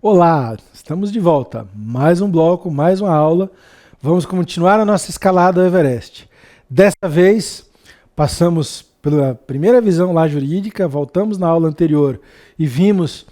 Olá, estamos de volta. Mais um bloco, mais uma aula. Vamos continuar a nossa escalada ao Everest. Desta vez, passamos pela primeira visão lá jurídica, voltamos na aula anterior e vimos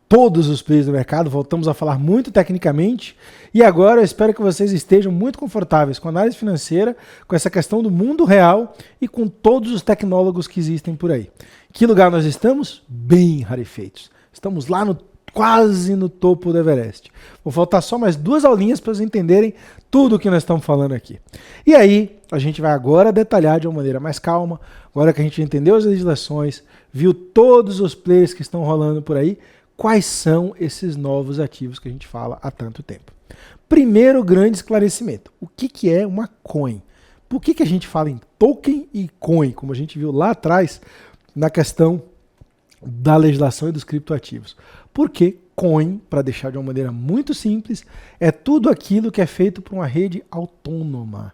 todos os players do mercado, voltamos a falar muito tecnicamente e agora eu espero que vocês estejam muito confortáveis com a análise financeira, com essa questão do mundo real e com todos os tecnólogos que existem por aí. Que lugar nós estamos? Bem rarefeitos. Estamos lá quase no topo do Everest. Vou faltar só mais 2 aulinhas para vocês entenderem tudo o que nós estamos falando aqui. E aí, a gente vai agora detalhar de uma maneira mais calma, agora que a gente entendeu as legislações, viu todos os players que estão rolando por aí, quais são esses novos ativos que a gente fala há tanto tempo. Primeiro grande esclarecimento, o que é uma coin? Por que a gente fala em token e coin, como a gente viu lá atrás na questão da legislação e dos criptoativos? Porque coin, para deixar de uma maneira muito simples, é tudo aquilo que é feito por uma rede autônoma,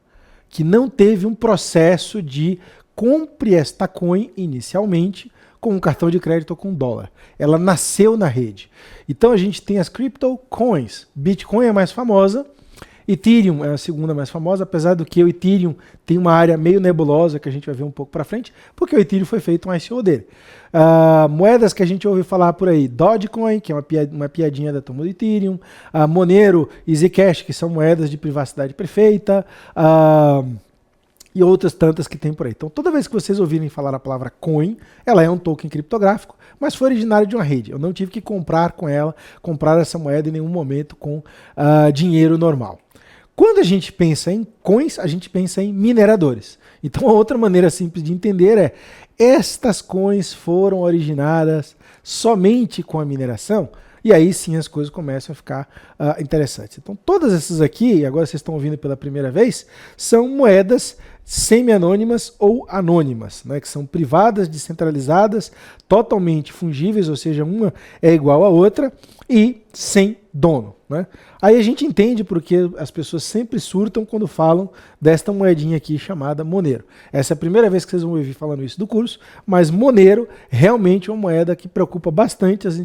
que não teve um processo de compre esta coin inicialmente com um cartão de crédito ou com dólar. Ela nasceu na rede. Então a gente tem as crypto coins. Bitcoin é a mais famosa, Ethereum é a segunda mais famosa, apesar do que o Ethereum tem uma área meio nebulosa que a gente vai ver um pouco para frente, porque o Ethereum foi feito um ICO dele. Moedas que a gente ouve falar por aí, Dogecoin, que é uma piadinha da turma do Ethereum, Monero e Zcash, que são moedas de privacidade perfeita, e outras tantas que tem por aí. Então, toda vez que vocês ouvirem falar a palavra coin, ela é um token criptográfico, mas foi originário de uma rede. Eu não tive que comprar essa moeda em nenhum momento com dinheiro normal. Quando a gente pensa em coins, a gente pensa em mineradores. Então, a outra maneira simples de entender é: estas coins foram originadas somente com a mineração? E aí sim as coisas começam a ficar interessantes. Então, todas essas aqui, agora vocês estão ouvindo pela primeira vez, são moedas semi-anônimas ou anônimas, né, que são privadas, descentralizadas, totalmente fungíveis, ou seja, uma é igual à outra e sem dono. Né? Aí a gente entende porque as pessoas sempre surtam quando falam desta moedinha aqui chamada Monero. Essa é a primeira vez que vocês vão ouvir falando isso do curso, mas Monero realmente é uma moeda que preocupa bastante as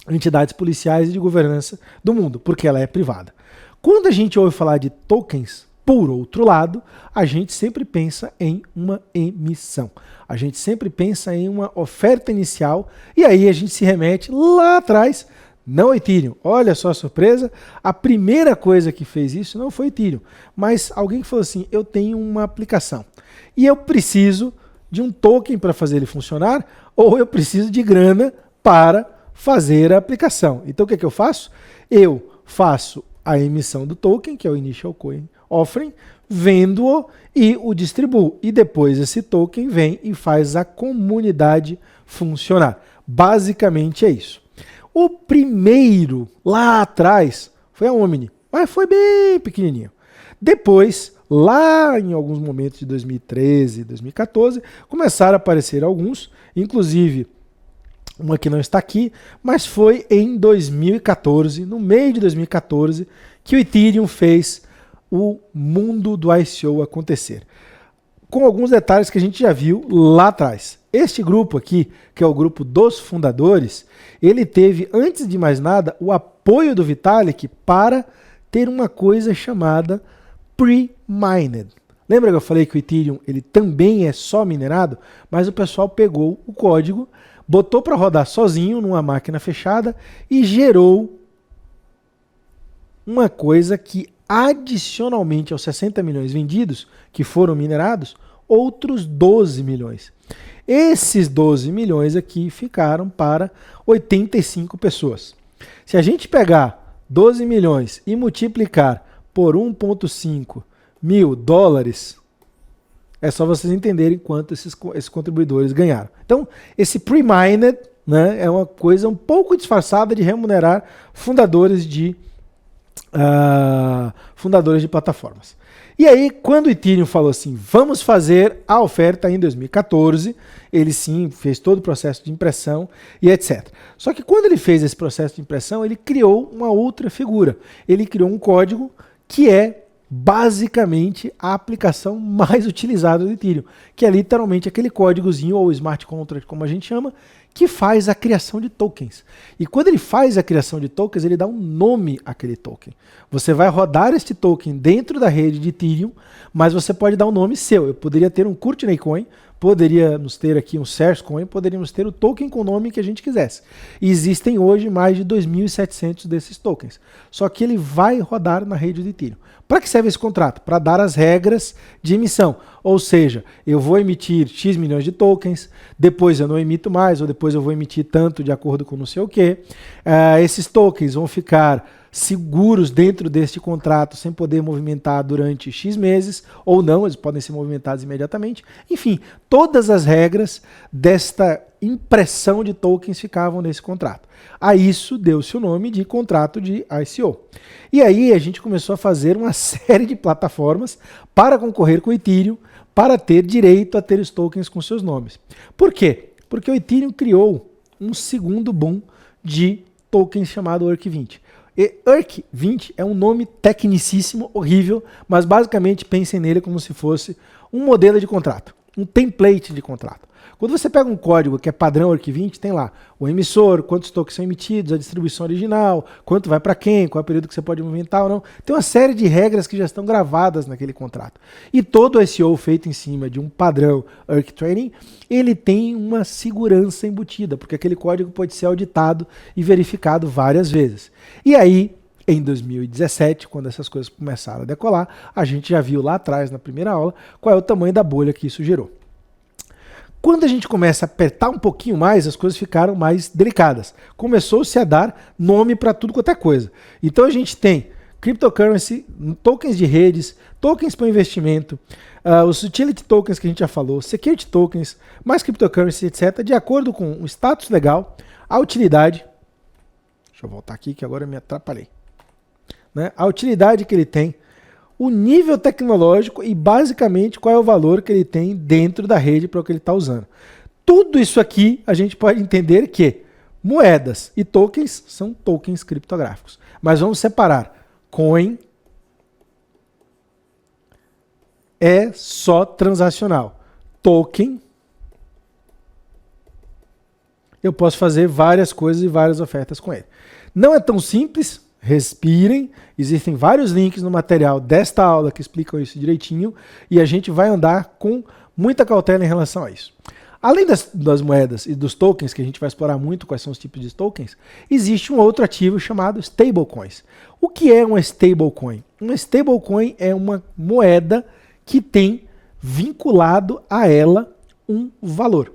entidades policiais e de governança do mundo, porque ela é privada. Quando a gente ouve falar de tokens, por outro lado, a gente sempre pensa em uma emissão. A gente sempre pensa em uma oferta inicial e aí a gente se remete lá atrás, não Ethereum. Olha só a surpresa, a primeira coisa que fez isso não foi Ethereum, mas alguém que falou assim: eu tenho uma aplicação e eu preciso de um token para fazer ele funcionar, ou eu preciso de grana para fazer a aplicação. Então o que eu faço? Eu faço a emissão do token, que é o Initial Coin Offering, vendo-o e o distribuo. E depois esse token vem e faz a comunidade funcionar. Basicamente é isso. O primeiro, lá atrás, foi a Omni, mas foi bem pequenininho. Depois, lá em alguns momentos de 2013, 2014, começaram a aparecer alguns, inclusive uma que não está aqui, mas foi em 2014, no meio de 2014, que o Ethereum fez o mundo do ICO acontecer. Com alguns detalhes que a gente já viu lá atrás. Este grupo aqui, que é o grupo dos fundadores, ele teve, antes de mais nada, o apoio do Vitalik para ter uma coisa chamada pre-mined. Lembra que eu falei que o Ethereum ele também é só minerado? Mas o pessoal pegou o código, botou para rodar sozinho numa máquina fechada e gerou uma coisa que, adicionalmente aos 60 milhões vendidos, que foram minerados, outros 12 milhões. Esses 12 milhões aqui ficaram para 85 pessoas. Se a gente pegar 12 milhões e multiplicar por 1,5 mil dólares, é só vocês entenderem quanto esses contribuidores ganharam. Então, esse pre-mined, né, é uma coisa um pouco disfarçada de remunerar fundadores de plataformas. E aí, quando o Ethereum falou assim, vamos fazer a oferta em 2014, ele sim fez todo o processo de impressão e etc. Só que quando ele fez esse processo de impressão, ele criou uma outra figura. Ele criou um código que é basicamente a aplicação mais utilizada do Ethereum, que é literalmente aquele códigozinho ou smart contract, como a gente chama, que faz a criação de tokens. E quando ele faz a criação de tokens, ele dá um nome àquele token. Você vai rodar este token dentro da rede de Ethereum, mas você pode dar um nome seu. Eu poderia ter um Courtney Coin, poderíamos ter aqui um Serge Coin, poderíamos ter o token com o nome que a gente quisesse. E existem hoje mais de 2.700 desses tokens. Só que ele vai rodar na rede de Ethereum. Para que serve esse contrato? Para dar as regras de emissão. Ou seja, eu vou emitir X milhões de tokens, depois eu não emito mais, ou depois eu vou emitir tanto de acordo com não sei o quê. Esses tokens vão ficar seguros dentro deste contrato sem poder movimentar durante X meses, ou não, eles podem ser movimentados imediatamente. Enfim, todas as regras desta impressão de tokens ficavam nesse contrato. A isso deu-se o nome de contrato de ICO. E aí a gente começou a fazer uma série de plataformas para concorrer com o Ethereum, para ter direito a ter os tokens com seus nomes. Por quê? Porque o Ethereum criou um segundo boom de tokens chamado ERC20. E ERC20 é um nome tecnicíssimo, horrível, mas basicamente pensem nele como se fosse um modelo de contrato, um template de contrato. Quando você pega um código que é padrão ERC20, tem lá o emissor, quantos tokens são emitidos, a distribuição original, quanto vai para quem, qual é o período que você pode movimentar ou não. Tem uma série de regras que já estão gravadas naquele contrato. E todo o SEO feito em cima de um padrão ERC20, ele tem uma segurança embutida, porque aquele código pode ser auditado e verificado várias vezes. E aí, em 2017, quando essas coisas começaram a decolar, a gente já viu lá atrás, na primeira aula, qual é o tamanho da bolha que isso gerou. Quando a gente começa a apertar um pouquinho mais, as coisas ficaram mais delicadas. Começou-se a dar nome para tudo quanto é coisa. Então a gente tem cryptocurrency, tokens de redes, tokens para investimento, os utility tokens que a gente já falou, security tokens, mais cryptocurrency, etc., de acordo com o status legal, a utilidade. Deixa eu voltar aqui que agora eu me atrapalhei. Né? A utilidade que ele tem, o nível tecnológico e basicamente qual é o valor que ele tem dentro da rede para o que ele está usando. Tudo isso aqui a gente pode entender que moedas e tokens são tokens criptográficos. Mas vamos separar. Coin é só transacional. Token, eu posso fazer várias coisas e várias ofertas com ele. Não é tão simples. Respirem, existem vários links no material desta aula que explicam isso direitinho e a gente vai andar com muita cautela em relação a isso. Além das moedas e dos tokens, que a gente vai explorar muito quais são os tipos de tokens, existe um outro ativo chamado stablecoins. O que é uma stablecoin? Uma stablecoin é uma moeda que tem vinculado a ela um valor.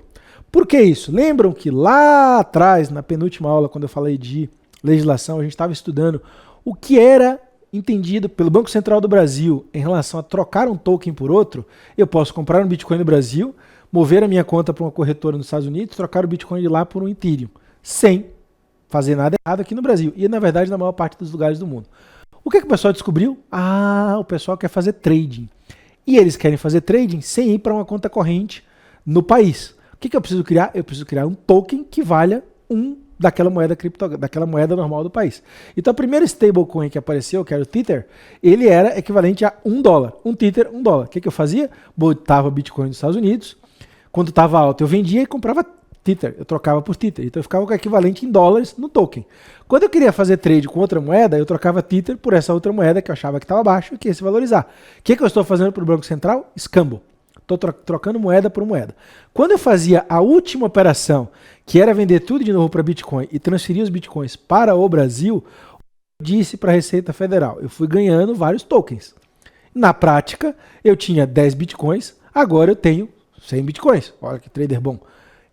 Por que isso? Lembram que lá atrás, na penúltima aula, quando eu falei de legislação, a gente estava estudando o que era entendido pelo Banco Central do Brasil em relação a trocar um token por outro. Eu posso comprar um Bitcoin no Brasil, mover a minha conta para uma corretora nos Estados Unidos, trocar o Bitcoin de lá por um Ethereum, sem fazer nada errado aqui no Brasil. E, na verdade, na maior parte dos lugares do mundo. O que o pessoal descobriu? O pessoal quer fazer trading. E eles querem fazer trading sem ir para uma conta corrente no país. O que eu preciso criar? Eu preciso criar um token que valha daquela moeda normal do país. Então a primeira stablecoin que apareceu, que era o Tether, ele era equivalente a $1. Um Tether, $1. O que eu fazia? Botava Bitcoin nos Estados Unidos, quando estava alto eu vendia e comprava Tether, eu trocava por Tether. Então eu ficava com o equivalente em dólares no token. Quando eu queria fazer trade com outra moeda, eu trocava Tether por essa outra moeda que eu achava que estava baixo e que ia se valorizar. O que eu estou fazendo para o Banco Central? Scamble. Estou trocando moeda por moeda. Quando eu fazia a última operação, que era vender tudo de novo para Bitcoin e transferir os Bitcoins para o Brasil, eu disse para a Receita Federal, eu fui ganhando vários tokens. Na prática, eu tinha 10 Bitcoins, agora eu tenho 100 Bitcoins. Olha que trader bom.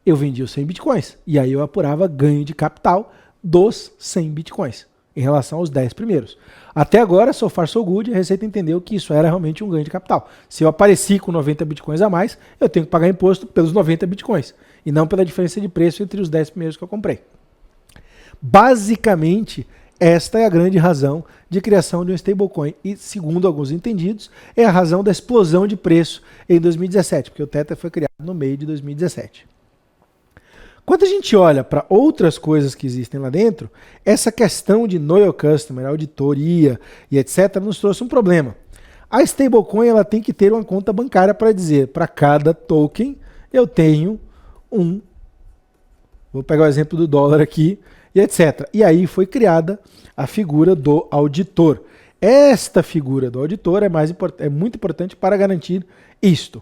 Eu vendia os 100 Bitcoins e aí eu apurava ganho de capital dos 100 Bitcoins em relação aos 10 primeiros. Até agora, so far so good, a Receita entendeu que isso era realmente um ganho de capital. Se eu apareci com 90 Bitcoins a mais, eu tenho que pagar imposto pelos 90 Bitcoins e não pela diferença de preço entre os 10 primeiros que eu comprei. Basicamente, esta é a grande razão de criação de um stablecoin e, segundo alguns entendidos, é a razão da explosão de preço em 2017, porque o Tether foi criado no meio de 2017. Quando a gente olha para outras coisas que existem lá dentro, essa questão de know your customer, auditoria e etc. nos trouxe um problema. A stablecoin ela tem que ter uma conta bancária para dizer, para cada token eu tenho um. Vou pegar o exemplo do dólar aqui e etc. E aí foi criada a figura do auditor. Esta figura do auditor é muito importante para garantir isto.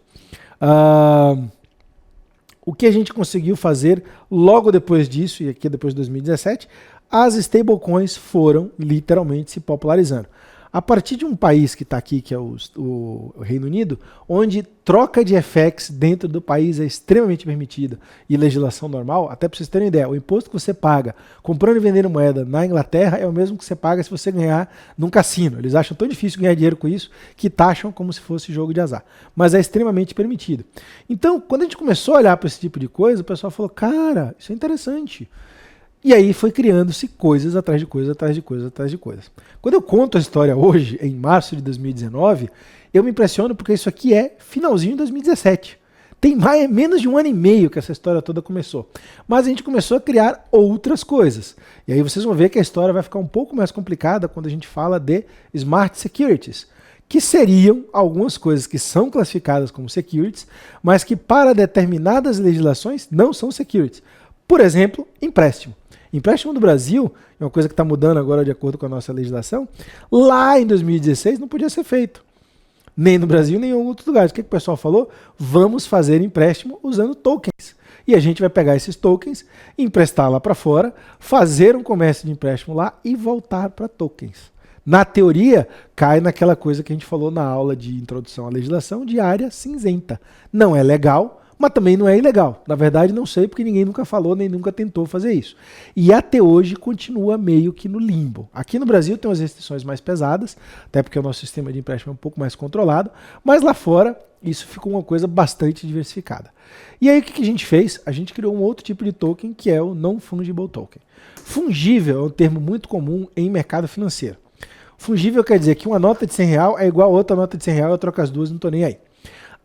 O que a gente conseguiu fazer logo depois disso, e aqui depois de 2017, as stablecoins foram literalmente se popularizando. A partir de um país que está aqui, que é o Reino Unido, onde troca de FX dentro do país é extremamente permitida e legislação normal, até para vocês terem ideia, o imposto que você paga comprando e vendendo moeda na Inglaterra é o mesmo que você paga se você ganhar num cassino. Eles acham tão difícil ganhar dinheiro com isso que taxam como se fosse jogo de azar. Mas é extremamente permitido. Então, quando a gente começou a olhar para esse tipo de coisa, o pessoal falou, cara, isso é interessante. E aí foi criando-se coisas atrás de coisas, atrás de coisas, atrás de coisas. Quando eu conto a história hoje, em março de 2019, eu me impressiono porque isso aqui é finalzinho de 2017. Tem menos de um ano e meio que essa história toda começou. Mas a gente começou a criar outras coisas. E aí vocês vão ver que a história vai ficar um pouco mais complicada quando a gente fala de Smart Securities, que seriam algumas coisas que são classificadas como securities, mas que para determinadas legislações não são securities. Por exemplo, empréstimo. Empréstimo do Brasil, é uma coisa que está mudando agora de acordo com a nossa legislação, lá em 2016 não podia ser feito. Nem no Brasil, nem em outros lugares. O que o pessoal falou? Vamos fazer empréstimo usando tokens. E a gente vai pegar esses tokens, emprestar lá para fora, fazer um comércio de empréstimo lá e voltar para tokens. Na teoria, cai naquela coisa que a gente falou na aula de introdução à legislação de área cinzenta. Não é legal, mas também não é ilegal. Na verdade, não sei, porque ninguém nunca falou, nem nunca tentou fazer isso. E até hoje continua meio que no limbo. Aqui no Brasil tem umas restrições mais pesadas, até porque o nosso sistema de empréstimo é um pouco mais controlado, mas lá fora isso ficou uma coisa bastante diversificada. E aí o que a gente fez? A gente criou um outro tipo de token, que é o Non-Fungible Token. Fungível é um termo muito comum em mercado financeiro. Fungível quer dizer que uma nota de R$100 é igual a outra nota de R$100, eu troco as duas, não estou nem aí.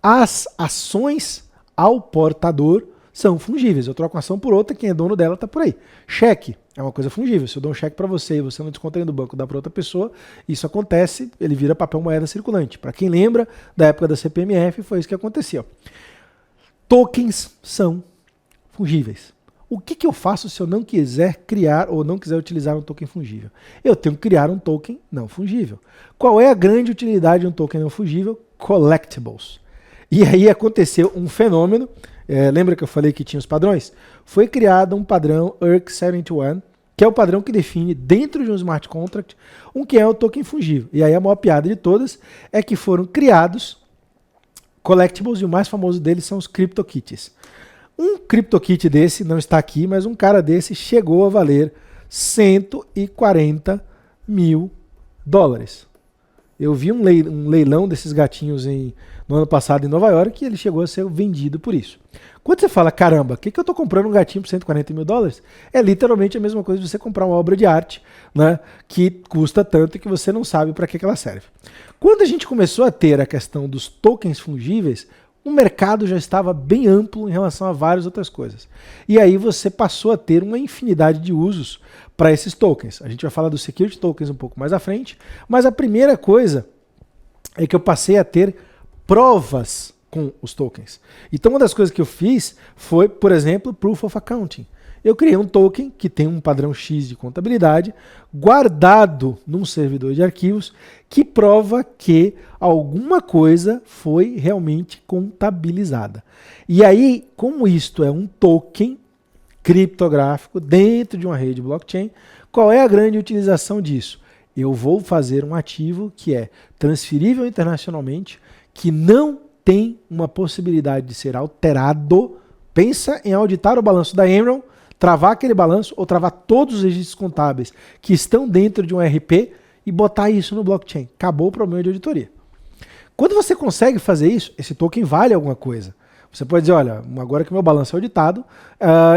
As ações ao portador são fungíveis. Eu troco uma ação por outra, quem é dono dela está por aí. Cheque é uma coisa fungível. Se eu dou um cheque para você e você não desconta ele do banco, dá para outra pessoa, isso acontece, ele vira papel moeda circulante. Para quem lembra da época da CPMF, foi isso que aconteceu. Tokens são fungíveis. O que eu faço se eu não quiser criar ou não quiser utilizar um token fungível? Eu tenho que criar um token não fungível. Qual é a grande utilidade de um token não fungível? Collectibles. E aí aconteceu um fenômeno, lembra que eu falei que tinha os padrões? Foi criado um padrão ERC-71, que é o padrão que define dentro de um smart contract um que é o token fungível. E aí a maior piada de todas é que foram criados collectibles e o mais famoso deles são os CryptoKitties. Um CryptoKitty desse, não está aqui, mas um cara desse chegou a valer $140 mil. Eu vi um leilão desses gatinhos no ano passado em Nova York e ele chegou a ser vendido por isso. Quando você fala, caramba, o que eu estou comprando um gatinho por $140 mil? É literalmente a mesma coisa de você comprar uma obra de arte, né, que custa tanto e que você não sabe para que ela serve. Quando a gente começou a ter a questão dos tokens fungíveis, o mercado já estava bem amplo em relação a várias outras coisas. E aí você passou a ter uma infinidade de usos para esses tokens. A gente vai falar dos security tokens um pouco mais à frente, mas a primeira coisa é que eu passei a ter provas com os tokens. Então uma das coisas que eu fiz foi, por exemplo, Proof of Accounting. Eu criei um token que tem um padrão X de contabilidade guardado num servidor de arquivos que prova que alguma coisa foi realmente contabilizada. E aí, como isto é um token criptográfico dentro de uma rede blockchain, qual é a grande utilização disso? Eu vou fazer um ativo que é transferível internacionalmente, que não tem uma possibilidade de ser alterado. Pensa em auditar o balanço da Enron, travar aquele balanço ou travar todos os registros contábeis que estão dentro de um RP e botar isso no blockchain. Acabou o problema de auditoria. Quando você consegue fazer isso, esse token vale alguma coisa. Você pode dizer, olha, agora que meu balanço é auditado,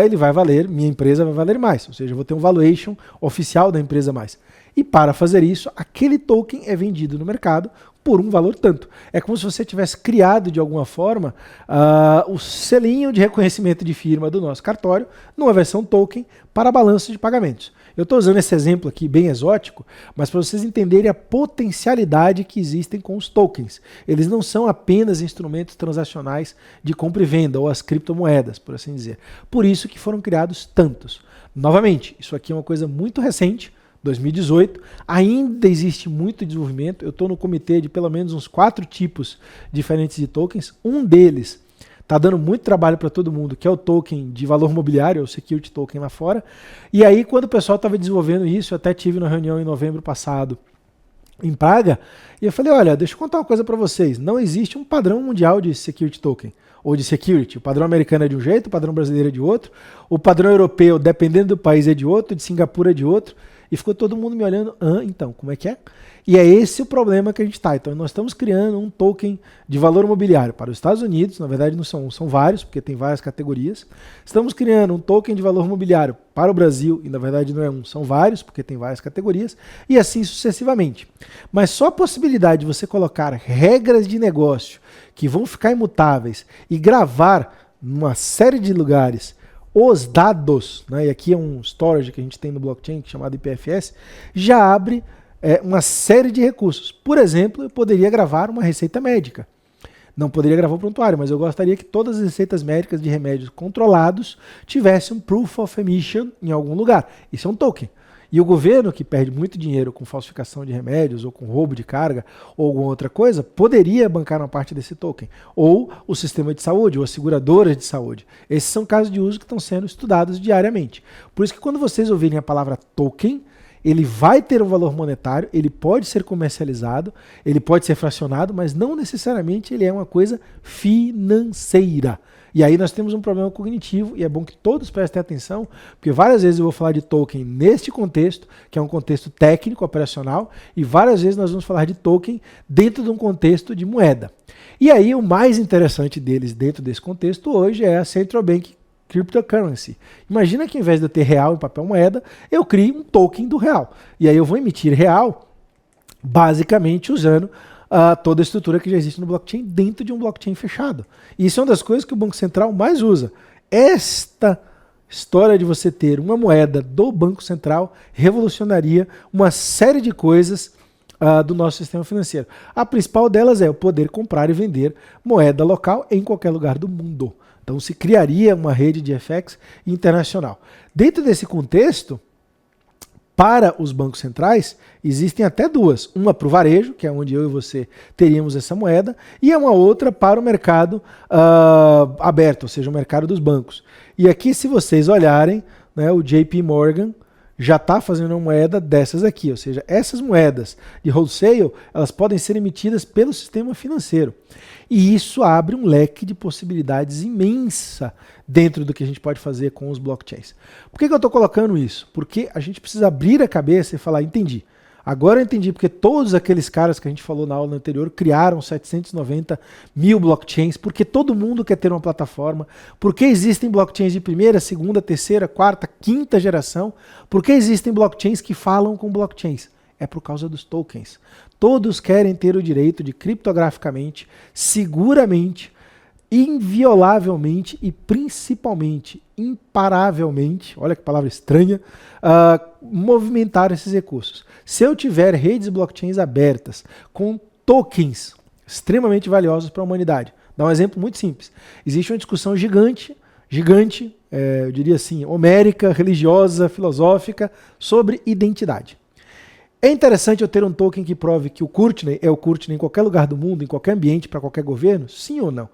ele vai valer, minha empresa vai valer mais. Ou seja, eu vou ter um valuation oficial da empresa mais. E para fazer isso, aquele token é vendido no mercado por um valor tanto. É como se você tivesse criado de alguma forma o selinho de reconhecimento de firma do nosso cartório numa versão token para balanço de pagamentos. Eu estou usando esse exemplo aqui bem exótico, mas para vocês entenderem a potencialidade que existem com os tokens. Eles não são apenas instrumentos transacionais de compra e venda, ou as criptomoedas, por assim dizer. Por isso que foram criados tantos. Novamente, isso aqui é uma coisa muito recente, 2018, ainda existe muito desenvolvimento. Eu estou no comitê de pelo menos uns 4 tipos diferentes de tokens. Um deles está dando muito trabalho para todo mundo, que é o token de valor mobiliário, o security token lá fora. E aí, quando o pessoal estava desenvolvendo isso, eu até tive uma reunião em novembro passado em Praga, e eu falei, olha, deixa eu contar uma coisa para vocês. Não existe um padrão mundial de security token, ou de security. O padrão americano é de um jeito, o padrão brasileiro é de outro, o padrão europeu, dependendo do país, é de outro, de Singapura é de outro. E ficou todo mundo me olhando, então, como é que é? E é esse o problema que a gente está. Então, nós estamos criando um token de valor imobiliário para os Estados Unidos, na verdade não são vários, porque tem várias categorias. Estamos criando um token de valor imobiliário para o Brasil, e na verdade não é um, são vários, porque tem várias categorias, e assim sucessivamente. Mas só a possibilidade de você colocar regras de negócio que vão ficar imutáveis e gravar numa série de lugares os dados, né, e aqui é um storage que a gente tem no blockchain chamado IPFS, já abre uma série de recursos. Por exemplo, eu poderia gravar uma receita médica. Não poderia gravar o prontuário, mas eu gostaria que todas as receitas médicas de remédios controlados tivessem um Proof of Emission em algum lugar. Isso é um token. E o governo, que perde muito dinheiro com falsificação de remédios, ou com roubo de carga, ou alguma outra coisa, poderia bancar uma parte desse token. Ou o sistema de saúde, ou as seguradoras de saúde. Esses são casos de uso que estão sendo estudados diariamente. Por isso que quando vocês ouvirem a palavra token, ele vai ter um valor monetário, ele pode ser comercializado, ele pode ser fracionado, mas não necessariamente ele é uma coisa financeira. E aí nós temos um problema cognitivo, e é bom que todos prestem atenção, porque várias vezes eu vou falar de token neste contexto, que é um contexto técnico, operacional, e várias vezes nós vamos falar de token dentro de um contexto de moeda. E aí o mais interessante deles dentro desse contexto hoje é a Central Bank Cryptocurrency. Imagina que ao invés de eu ter real em papel moeda, eu crio um token do real. E aí eu vou emitir real, basicamente usando toda a estrutura que já existe no blockchain dentro de um blockchain fechado. E isso é uma das coisas que o Banco Central mais usa. Esta história de você ter uma moeda do Banco Central revolucionaria uma série de coisas do nosso sistema financeiro. A principal delas é o poder comprar e vender moeda local em qualquer lugar do mundo. Então se criaria uma rede de FX internacional. Dentro desse contexto, para os bancos centrais, existem até duas. Uma para o varejo, que é onde eu e você teríamos essa moeda, e uma outra para o mercado aberto, ou seja, o mercado dos bancos. E aqui, se vocês olharem, né, o JP Morgan já está fazendo uma moeda dessas aqui, ou seja, essas moedas de wholesale, elas podem ser emitidas pelo sistema financeiro. E isso abre um leque de possibilidades imensa dentro do que a gente pode fazer com os blockchains. Por que eu estou colocando isso? Porque a gente precisa abrir a cabeça e falar, entendi. Agora eu entendi porque todos aqueles caras que a gente falou na aula anterior criaram 790 mil blockchains, porque todo mundo quer ter uma plataforma, porque existem blockchains de primeira, segunda, terceira, quarta, quinta geração, porque existem blockchains que falam com blockchains. É por causa dos tokens. Todos querem ter o direito de criptograficamente, seguramente, inviolavelmente e principalmente, imparavelmente, olha que palavra estranha, movimentar esses recursos. Se eu tiver redes blockchains abertas com tokens extremamente valiosos para a humanidade, dá um exemplo muito simples. Existe uma discussão gigante, eu diria assim, homérica, religiosa, filosófica, sobre identidade. É interessante eu ter um token que prove que o Courtney é o Courtney em qualquer lugar do mundo, em qualquer ambiente, para qualquer governo? Sim ou não?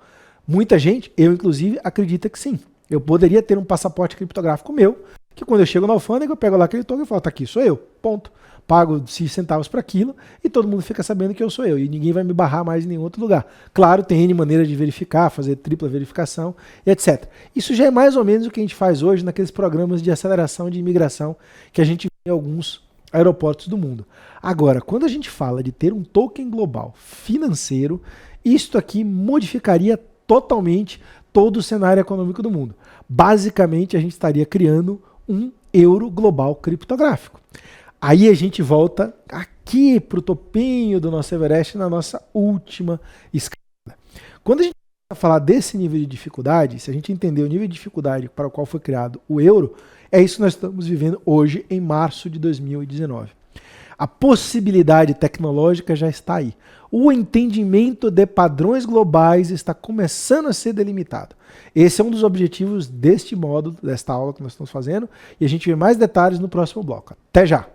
Muita gente, eu inclusive, acredita que sim. Eu poderia ter um passaporte criptográfico meu, que quando eu chego na alfândega, eu pego lá aquele token e falo, tá aqui, sou eu, ponto. Pago X centavos para aquilo e todo mundo fica sabendo que eu sou eu. E ninguém vai me barrar mais em nenhum outro lugar. Claro, tem N maneiras de verificar, fazer tripla verificação, etc. Isso já é mais ou menos o que a gente faz hoje naqueles programas de aceleração de imigração que a gente vê em alguns aeroportos do mundo. Agora, quando a gente fala de ter um token global financeiro, isto aqui modificaria totalmente todo o cenário econômico do mundo. Basicamente, a gente estaria criando um euro global criptográfico. Aí a gente volta aqui para o topinho do nosso Everest na nossa última escalada. Quando a gente falar desse nível de dificuldade, se a gente entender o nível de dificuldade para o qual foi criado o euro, é isso que nós estamos vivendo hoje em março de 2019. A possibilidade tecnológica já está aí. O entendimento de padrões globais está começando a ser delimitado. Esse é um dos objetivos deste módulo, desta aula que nós estamos fazendo, e a gente vê mais detalhes no próximo bloco. Até já!